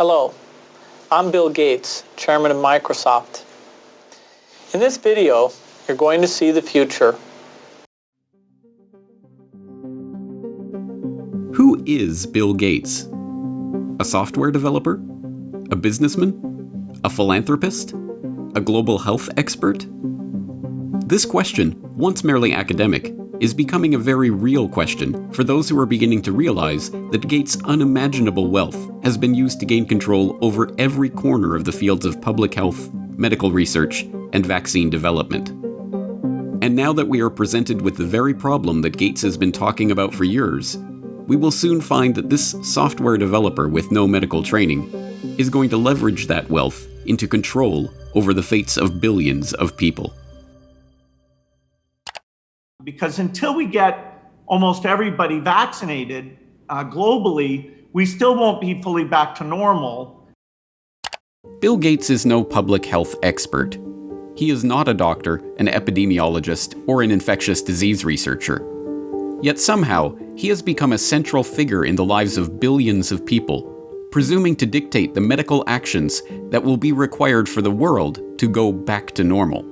Hello, I'm Bill Gates, Chairman of Microsoft. In this video, you're going to see the future. Who is Bill Gates? A software developer? A businessman? A philanthropist? A global health expert? This question, once merely academic, is becoming a very real question for those who are beginning to realize that Gates' unimaginable wealth has been used to gain control over every corner of the fields of public health, medical research, and vaccine development. And now that we are presented with the very problem that Gates has been talking about for years, we will soon find that this software developer with no medical training is going to leverage that wealth into control over the fates of billions of people. Because until we get almost everybody vaccinated globally, we still won't be fully back to normal. Bill Gates is no public health expert. He is not a doctor, an epidemiologist, or an infectious disease researcher. Yet somehow, he has become a central figure in the lives of billions of people, presuming to dictate the medical actions that will be required for the world to go back to normal.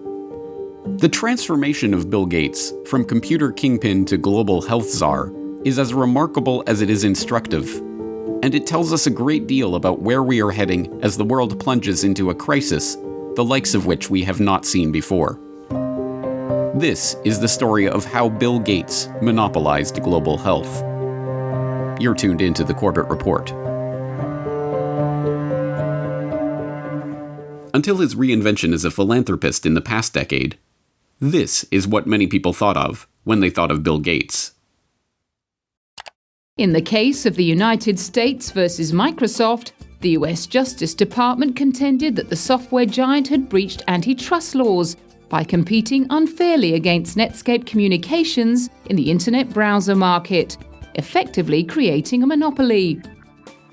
The transformation of Bill Gates from computer kingpin to global health czar is as remarkable as it is instructive, and it tells us a great deal about where we are heading as the world plunges into a crisis, the likes of which we have not seen before. This is the story of how Bill Gates monopolized global health. You're tuned into the Corbett Report. Until his reinvention as a philanthropist in the past decade, this is what many people thought of when they thought of Bill Gates. In the case of the United States versus Microsoft, the US Justice Department contended that the software giant had breached antitrust laws by competing unfairly against Netscape Communications in the internet browser market, effectively creating a monopoly.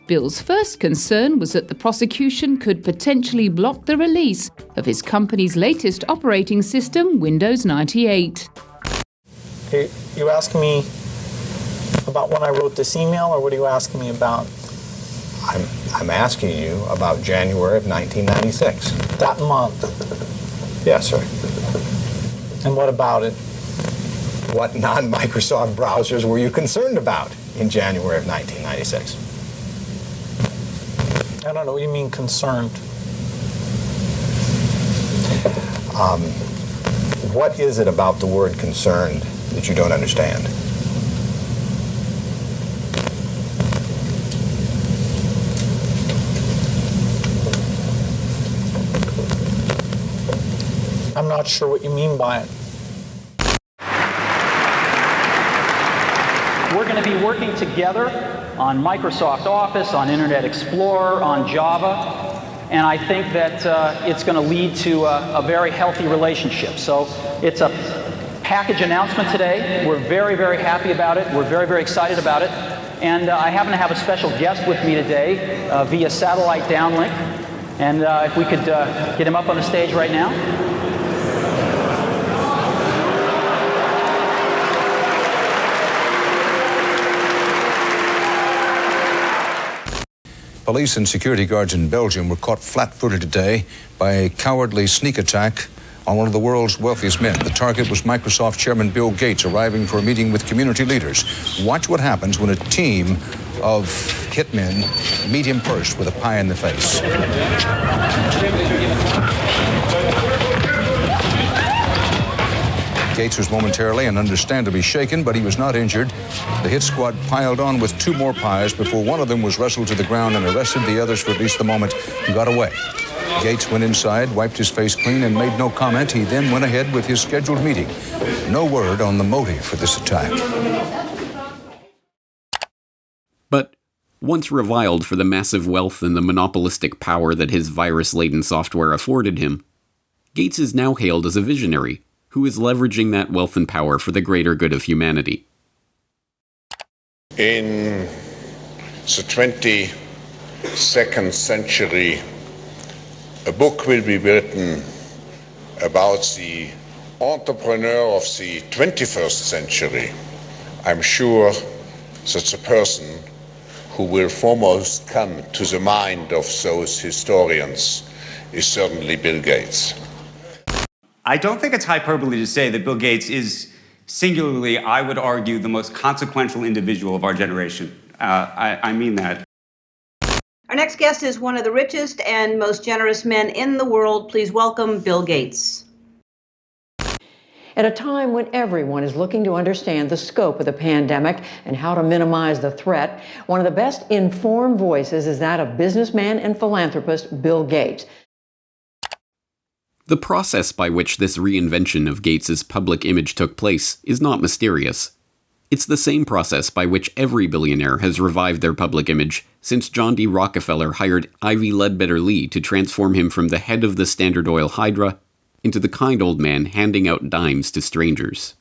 Bill's first concern was that the prosecution could potentially block the release of his company's latest operating system, Windows 98. Are you asking me about when I wrote this email, or what are you asking me about? I'm asking you about January of 1996. That month. Yes, sir. And what about it? What non-Microsoft browsers were you concerned about in January of 1996? I don't know what you mean concerned. What is it about the word concerned that you don't understand? I'm not sure what you mean by it. We're going to be working together on Microsoft Office, on Internet Explorer, on Java, and I think that it's going to lead to a very healthy relationship. So it's a package announcement today. We're very, very happy about it. We're very, very excited about it. And I happen to have a special guest with me today via satellite downlink. And if we could get him up on the stage right now. Police and security guards in Belgium were caught flat-footed today by a cowardly sneak attack on one of the world's wealthiest men. The target was Microsoft chairman Bill Gates, arriving for a meeting with community leaders. Watch what happens when a team of hitmen meet him first with a pie in the face. Gates was momentarily and understandably shaken, but he was not injured. The hit squad piled on with two more pies before one of them was wrestled to the ground and arrested. The others, for at least the moment, got away. Gates went inside, wiped his face clean, and made no comment. He then went ahead with his scheduled meeting. No word on the motive for this attack. But once reviled for the massive wealth and the monopolistic power that his virus-laden software afforded him, Gates is now hailed as a visionary who is leveraging that wealth and power for the greater good of humanity. In the 22nd century, a book will be written about the entrepreneur of the 21st century. I'm sure that the person who will foremost come to the mind of those historians is certainly Bill Gates. I don't think it's hyperbole to say that Bill Gates is singularly, I would argue, the most consequential individual of our generation. I mean that. Our next guest is one of the richest and most generous men in the world. Please welcome Bill Gates. At a time when everyone is looking to understand the scope of the pandemic and how to minimize the threat, one of the best informed voices is that of businessman and philanthropist Bill Gates. The process by which this reinvention of Gates's public image took place is not mysterious. It's the same process by which every billionaire has revived their public image since John D. Rockefeller hired Ivy Ledbetter Lee to transform him from the head of the Standard Oil Hydra into the kind old man handing out dimes to strangers.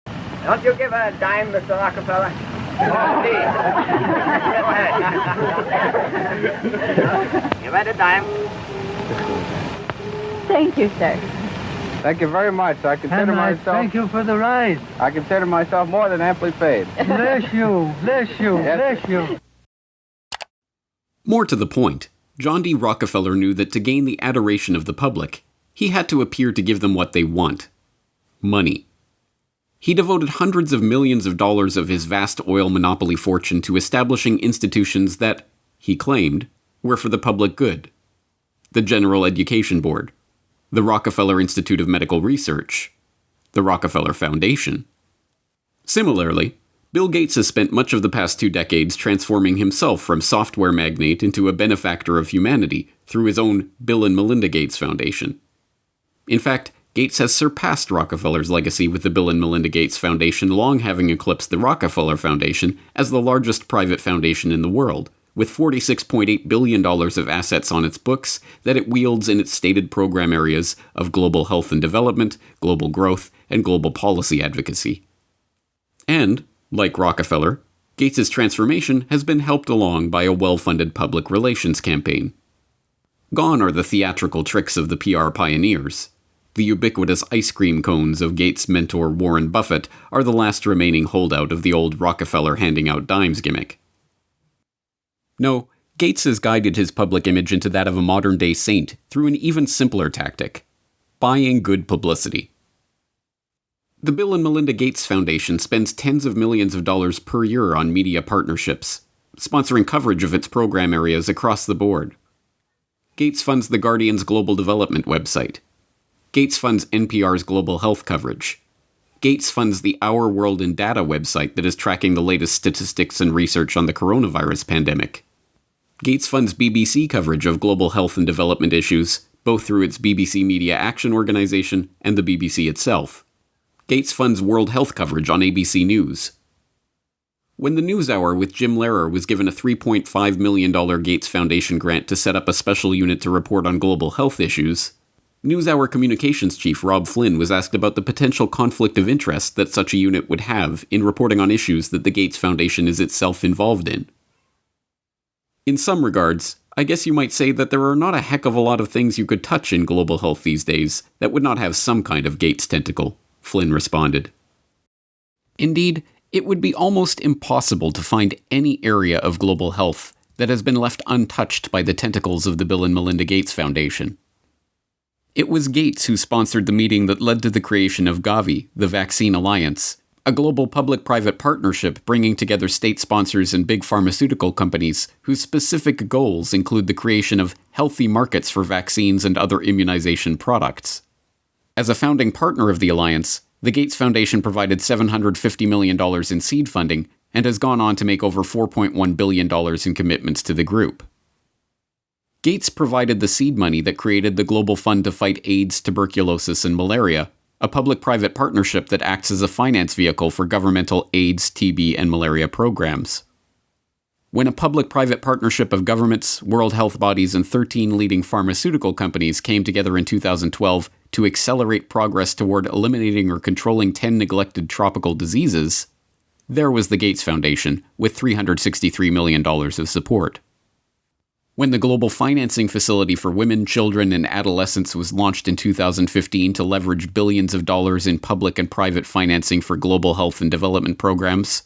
Don't you give a dime, Mr. Rockefeller? Oh, please. Go ahead. Give it a dime. Thank you, sir. Thank you very much. I consider myself... Thank you for the ride. I consider myself more than amply paid. Bless you, bless you, Yes. bless you. More to the point, John D. Rockefeller knew that to gain the adoration of the public, he had to appear to give them what they want: money. He devoted hundreds of millions of dollars of his vast oil monopoly fortune to establishing institutions that, he claimed, were for the public good. The General Education Board, the Rockefeller Institute of Medical Research, the Rockefeller Foundation. Similarly, Bill Gates has spent much of the past 2 decades transforming himself from software magnate into a benefactor of humanity through his own Bill and Melinda Gates Foundation. In fact, Gates has surpassed Rockefeller's legacy with the Bill and Melinda Gates Foundation, long having eclipsed the Rockefeller Foundation as the largest private foundation in the world, with $46.8 billion of assets on its books that it wields in its stated program areas of global health and development, global growth, and global policy advocacy. And, like Rockefeller, Gates's transformation has been helped along by a well-funded public relations campaign. Gone are the theatrical tricks of the PR pioneers. The ubiquitous ice cream cones of Gates' mentor Warren Buffett are the last remaining holdout of the old Rockefeller handing out dimes gimmick. No, Gates has guided his public image into that of a modern-day saint through an even simpler tactic: buying good publicity. The Bill and Melinda Gates Foundation spends tens of millions of dollars per year on media partnerships, sponsoring coverage of its program areas across the board. Gates funds The Guardian's global development website. Gates funds NPR's global health coverage. Gates funds the Our World in Data website that is tracking the latest statistics and research on the coronavirus pandemic. Gates funds BBC coverage of global health and development issues, both through its BBC Media Action Organization and the BBC itself. Gates funds World Health coverage on ABC News. When the NewsHour with Jim Lehrer was given a $3.5 million Gates Foundation grant to set up a special unit to report on global health issues, NewsHour communications chief Rob Flynn was asked about the potential conflict of interest that such a unit would have in reporting on issues that the Gates Foundation is itself involved in. In some regards, I guess you might say that there are not a heck of a lot of things you could touch in global health these days that would not have some kind of Gates tentacle, Flynn responded. Indeed, it would be almost impossible to find any area of global health that has been left untouched by the tentacles of the Bill and Melinda Gates Foundation. It was Gates who sponsored the meeting that led to the creation of Gavi, the Vaccine Alliance, a global public-private partnership bringing together state sponsors and big pharmaceutical companies whose specific goals include the creation of healthy markets for vaccines and other immunization products. As a founding partner of the alliance, the Gates Foundation provided $750 million in seed funding and has gone on to make over $4.1 billion in commitments to the group. Gates provided the seed money that created the Global Fund to Fight AIDS, Tuberculosis, and Malaria, a public-private partnership that acts as a finance vehicle for governmental AIDS, TB, and malaria programs. When a public-private partnership of governments, world health bodies, and 13 leading pharmaceutical companies came together in 2012 to accelerate progress toward eliminating or controlling 10 neglected tropical diseases, there was the Gates Foundation, with $363 million of support. When the Global Financing Facility for Women, Children, and Adolescents was launched in 2015 to leverage billions of dollars in public and private financing for global health and development programs,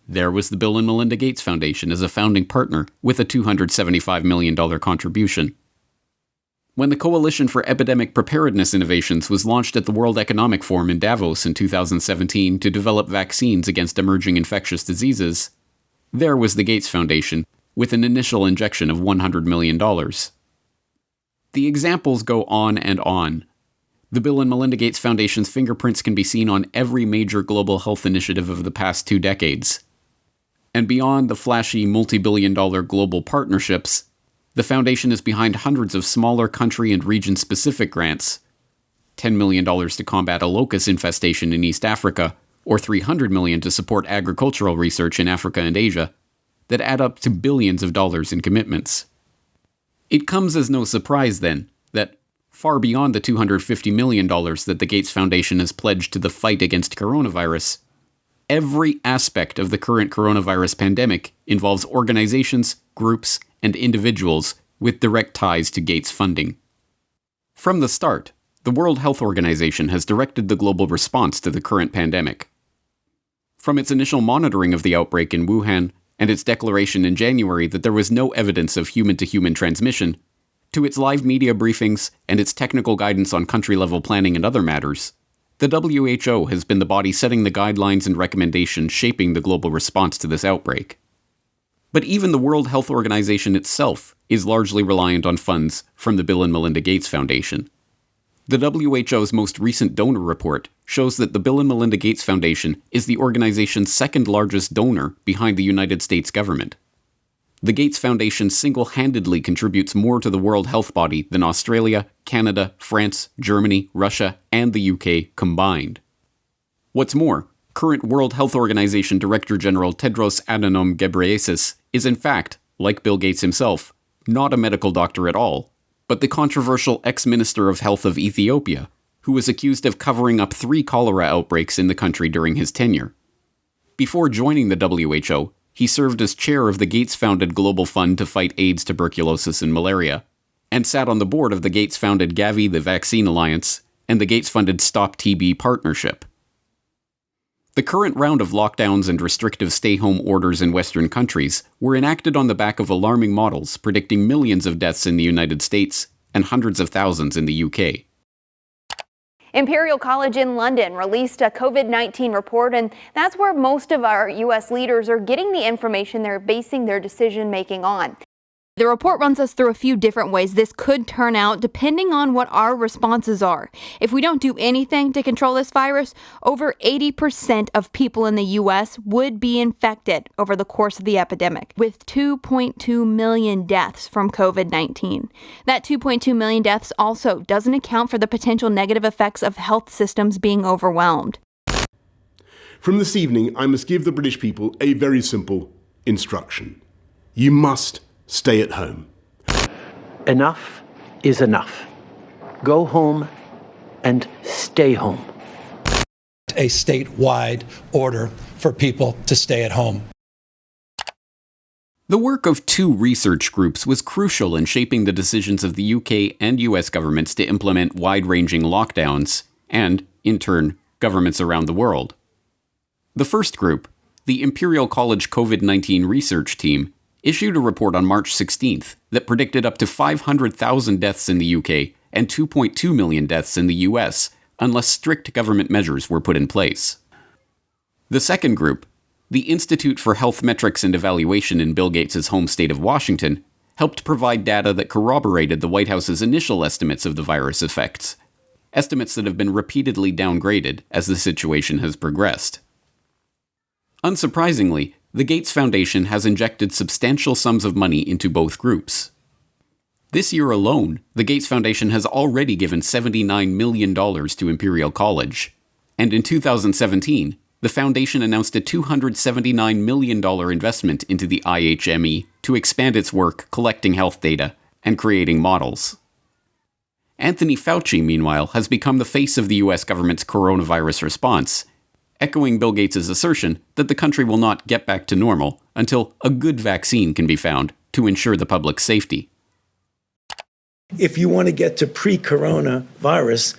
There was the Bill and Melinda Gates Foundation as a founding partner with a $275 million contribution. When the Coalition for Epidemic Preparedness Innovations was launched at the World Economic Forum in Davos in 2017 to develop vaccines against emerging infectious diseases, there was the Gates Foundation with an initial injection of $100 million. The examples go on and on. The Bill and Melinda Gates Foundation's fingerprints can be seen on every major global health initiative of the past 2 decades. And beyond the flashy multi-billion-dollar global partnerships, the foundation is behind hundreds of smaller country and region-specific grants, $10 million to combat a locust infestation in East Africa, or $300 million to support agricultural research in Africa and Asia, that add up to billions of dollars in commitments. It comes as no surprise, then, that far beyond the $250 million that the Gates Foundation has pledged to the fight against coronavirus, every aspect of the current coronavirus pandemic involves organizations, groups, and individuals with direct ties to Gates funding. From the start, the World Health Organization has directed the global response to the current pandemic. From its initial monitoring of the outbreak in Wuhan and its declaration in January that there was no evidence of human-to-human transmission, to its live media briefings and its technical guidance on country-level planning and other matters, the WHO has been the body setting the guidelines and recommendations shaping the global response to this outbreak. But even the World Health Organization itself is largely reliant on funds from the Bill and Melinda Gates Foundation. The WHO's most recent donor report shows that the Bill and Melinda Gates Foundation is the organization's second largest donor behind the United States government. The Gates Foundation single-handedly contributes more to the World Health Body than Australia, Canada, France, Germany, Russia, and the UK combined. What's more, current World Health Organization Director General Tedros Adhanom Ghebreyesus is in fact, like Bill Gates himself, not a medical doctor at all, but the controversial ex-Minister of Health of Ethiopia, who was accused of covering up 3 cholera outbreaks in the country during his tenure. Before joining the WHO, he served as chair of the Gates-founded Global Fund to fight AIDS, tuberculosis, and malaria, and sat on the board of the Gates-founded Gavi, the Vaccine Alliance, and the Gates-funded Stop TB Partnership. The current round of lockdowns and restrictive stay-home orders in Western countries were enacted on the back of alarming models predicting millions of deaths in the United States and hundreds of thousands in the UK. Imperial College in London released a COVID-19 report, and that's where most of our U.S. leaders are getting the information they're basing their decision-making on. The report runs us through a few different ways this could turn out depending on what our responses are. If we don't do anything to control this virus, over 80% of people in the U.S. would be infected over the course of the epidemic, with 2.2 million deaths from COVID-19. That 2.2 million deaths also doesn't account for the potential negative effects of health systems being overwhelmed. From this evening, I must give the British people a very simple instruction. You must stay at home. Enough is enough. Go home and stay home. A statewide order for people to stay at home. The work of 2 research groups was crucial in shaping the decisions of the UK and US governments to implement wide-ranging lockdowns, and, in turn, governments around the world. The first group, the Imperial College COVID-19 Research Team, issued a report on March 16th that predicted up to 500,000 deaths in the UK and 2.2 million deaths in the US unless strict government measures were put in place. The second group, the Institute for Health Metrics and Evaluation in Bill Gates' home state of Washington, helped provide data that corroborated the White House's initial estimates of the virus effects, estimates that have been repeatedly downgraded as the situation has progressed. Unsurprisingly, the Gates Foundation has injected substantial sums of money into both groups. This year alone, the Gates Foundation has already given $79 million to Imperial College, and in 2017, the foundation announced a $279 million investment into the IHME to expand its work collecting health data and creating models. Anthony Fauci, meanwhile, has become the face of the US government's coronavirus response, echoing Bill Gates' assertion that the country will not get back to normal until a good vaccine can be found to ensure the public's safety. If you want to get to pre-coronavirus,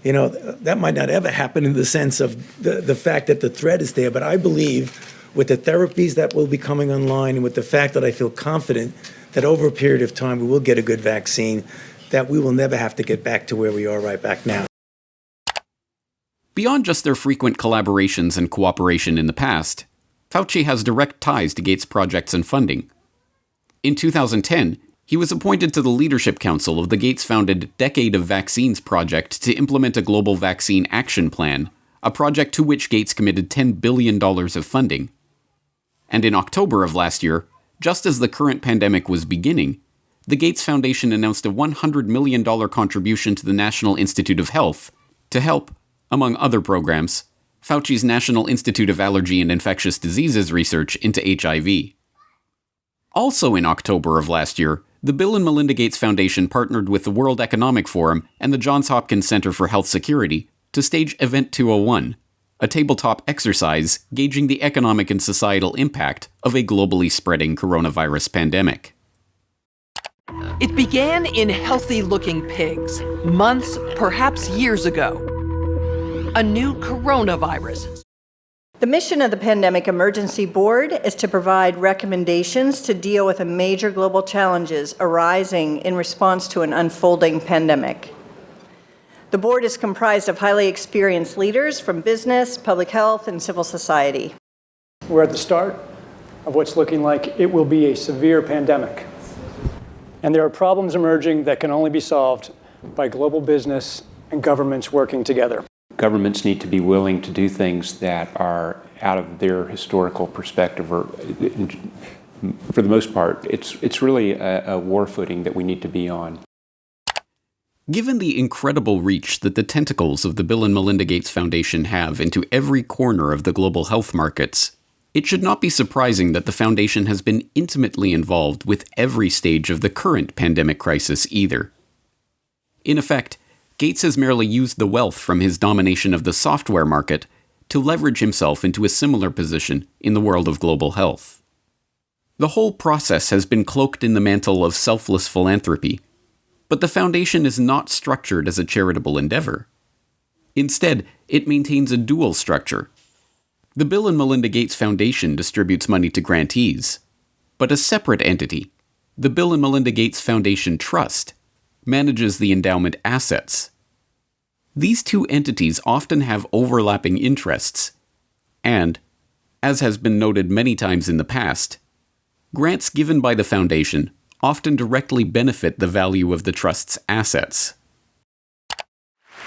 that might not ever happen in the sense of the fact that the threat is there, but I believe with the therapies that will be coming online and with the fact that I feel confident that over a period of time we will get a good vaccine, that we will never have to get back to where we are right back now. Beyond just their frequent collaborations and cooperation in the past, Fauci has direct ties to Gates' projects and funding. In 2010, he was appointed to the Leadership Council of the Gates-founded Decade of Vaccines project to implement a global vaccine action plan, a project to which Gates committed $10 billion of funding. And in October of last year, just as the current pandemic was beginning, the Gates Foundation announced a $100 million contribution to the National Institute of Health to help, among other programs, Fauci's National Institute of Allergy and Infectious Diseases research into HIV. Also in October of last year, the Bill and Melinda Gates Foundation partnered with the World Economic Forum and the Johns Hopkins Center for Health Security to stage Event 201, a tabletop exercise gauging the economic and societal impact of a globally spreading coronavirus pandemic. It began in healthy-looking pigs, months, perhaps years ago. A new coronavirus. The mission of the Pandemic Emergency Board is to provide recommendations to deal with the major global challenges arising in response to an unfolding pandemic. The board is comprised of highly experienced leaders from business, public health, and civil society. We're at the start of what's looking like it will be a severe pandemic. And there are problems emerging that can only be solved by global business and governments working together. Governments need to be willing to do things that are out of their historical perspective, or for the most part, it's really a war footing that we need to be on. Given the incredible reach that the tentacles of the Bill and Melinda Gates Foundation have into every corner of the global health markets, it should not be surprising that the foundation has been intimately involved with every stage of the current pandemic crisis either. In effect, Gates has merely used the wealth from his domination of the software market to leverage himself into a similar position in the world of global health. The whole process has been cloaked in the mantle of selfless philanthropy, but the foundation is not structured as a charitable endeavor. Instead, it maintains a dual structure. The Bill and Melinda Gates Foundation distributes money to grantees, but a separate entity, the Bill and Melinda Gates Foundation Trust, manages the endowment assets. These two entities often have overlapping interests, and, as has been noted many times in the past, grants given by the foundation often directly benefit the value of the trust's assets.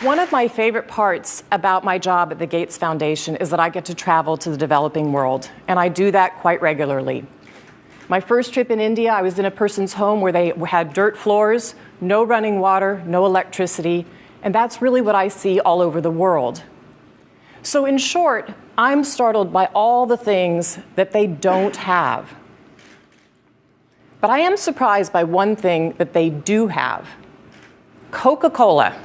One of my favorite parts about my job at the Gates Foundation is that I get to travel to the developing world, and I do that quite regularly. My first trip in India, I was in a person's home where they had dirt floors, no running water, no electricity, and that's really what I see all over the world. So in short, I'm startled by all the things that they don't have. But I am surprised by one thing that they do have: Coca-Cola.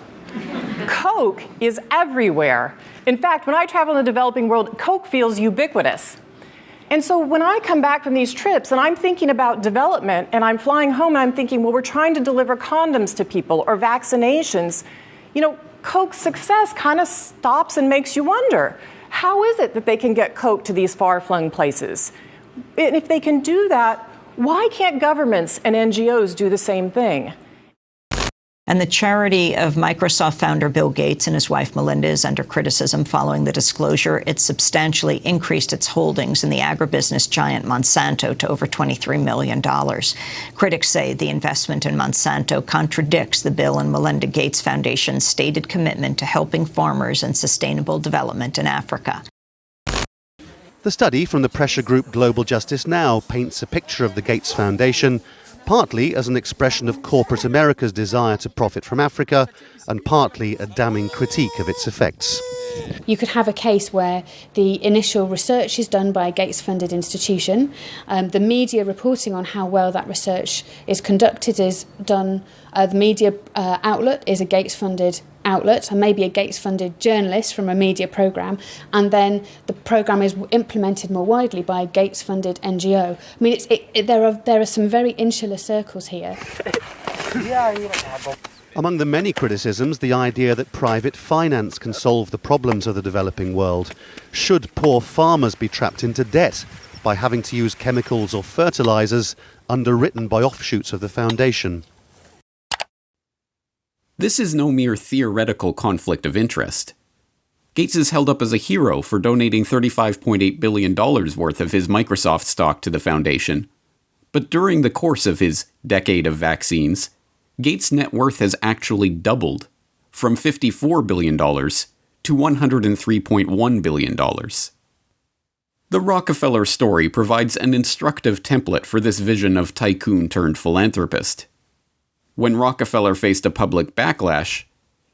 Coke is everywhere. In fact, when I travel in the developing world, Coke feels ubiquitous. And so when I come back from these trips and I'm thinking about development and I'm flying home and I'm thinking, well, we're trying to deliver condoms to people or vaccinations, Coke's success kind of stops and makes you wonder, how is it that they can get Coke to these far-flung places? And if they can do that, why can't governments and NGOs do the same thing? And the charity of Microsoft founder Bill Gates and his wife Melinda is under criticism following the disclosure. It substantially increased its holdings in the agribusiness giant Monsanto to over $23 million. Critics say the investment in Monsanto contradicts the Bill and Melinda Gates Foundation's stated commitment to helping farmers and sustainable development in Africa. The study from the pressure group Global Justice Now paints a picture of the Gates Foundation partly as an expression of corporate America's desire to profit from Africa, and partly a damning critique of its effects. You could have a case where the initial research is done by a Gates-funded institution. The media reporting on how well that research is conducted is done. The media outlet is a Gates-funded outlet, and maybe a Gates-funded journalist from a media programme, and then the programme is implemented more widely by a Gates-funded NGO. I mean, there are some very insular circles here. Among the many criticisms, the idea that private finance can solve the problems of the developing world. Should poor farmers be trapped into debt by having to use chemicals or fertilizers underwritten by offshoots of the foundation? This is no mere theoretical conflict of interest. Gates is held up as a hero for donating $35.8 billion worth of his Microsoft stock to the foundation. But during the course of his decade of vaccines, Gates' net worth has actually doubled, from $54 billion to $103.1 billion. The Rockefeller story provides an instructive template for this vision of tycoon turned philanthropist. When Rockefeller faced a public backlash,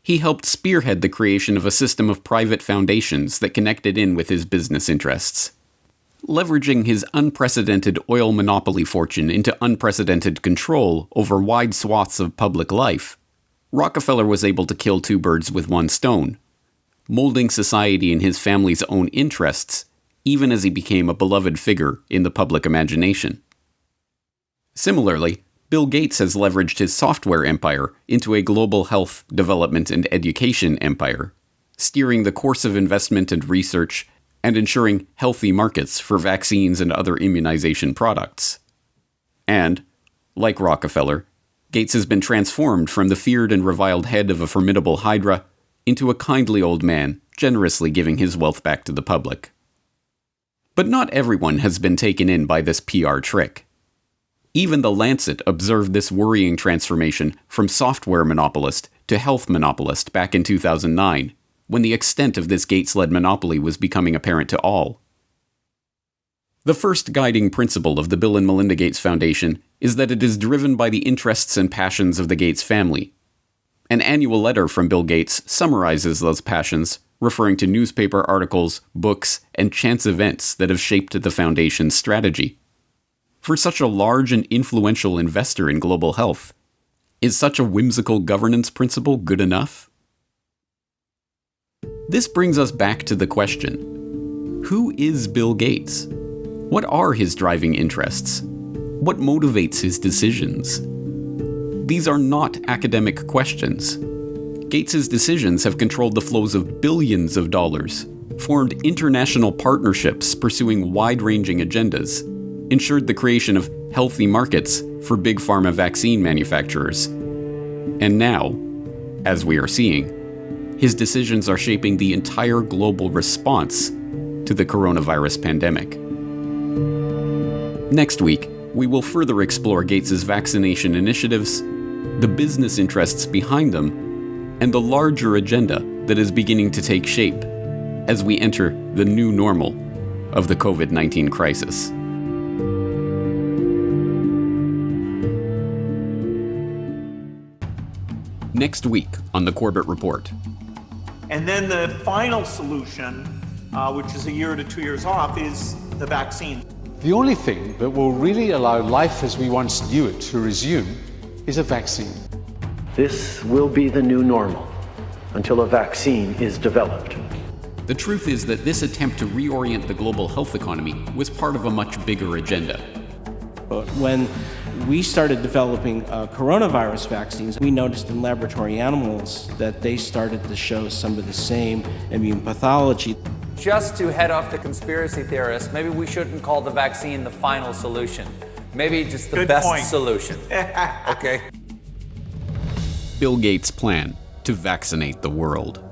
he helped spearhead the creation of a system of private foundations that connected in with his business interests. Leveraging his unprecedented oil monopoly fortune into unprecedented control over wide swaths of public life, Rockefeller was able to kill two birds with one stone, molding society in his family's own interests, even as he became a beloved figure in the public imagination. Similarly, Bill Gates has leveraged his software empire into a global health, development, and education empire, steering the course of investment and research and ensuring healthy markets for vaccines and other immunization products. And, like Rockefeller, Gates has been transformed from the feared and reviled head of a formidable hydra into a kindly old man, generously giving his wealth back to the public. But not everyone has been taken in by this PR trick. Even The Lancet observed this worrying transformation from software monopolist to health monopolist back in 2009, when the extent of this Gates-led monopoly was becoming apparent to all. The first guiding principle of the Bill and Melinda Gates Foundation is that it is driven by the interests and passions of the Gates family. An annual letter from Bill Gates summarizes those passions, referring to newspaper articles, books, and chance events that have shaped the foundation's strategy. For such a large and influential investor in global health, is such a whimsical governance principle good enough? This brings us back to the question: who is Bill Gates? What are his driving interests? What motivates his decisions? These are not academic questions. Gates' decisions have controlled the flows of billions of dollars, formed international partnerships pursuing wide-ranging agendas, ensured the creation of healthy markets for big pharma vaccine manufacturers. And now, as we are seeing, his decisions are shaping the entire global response to the coronavirus pandemic. Next week, we will further explore Gates' vaccination initiatives, the business interests behind them, and the larger agenda that is beginning to take shape as we enter the new normal of the COVID-19 crisis. Next week on the Corbett Report. And then the final solution, which is a year to 2 years off, is the vaccine. The only thing that will really allow life as we once knew it to resume is a vaccine. This will be the new normal until a vaccine is developed. The truth is that this attempt to reorient the global health economy was part of a much bigger agenda. When we started developing coronavirus vaccines, we noticed in laboratory animals that they started to show some of the same immune pathology. Just to head off the conspiracy theorists, maybe we shouldn't call the vaccine the final solution. Maybe just the best solution. Okay? Bill Gates' plan to vaccinate the world.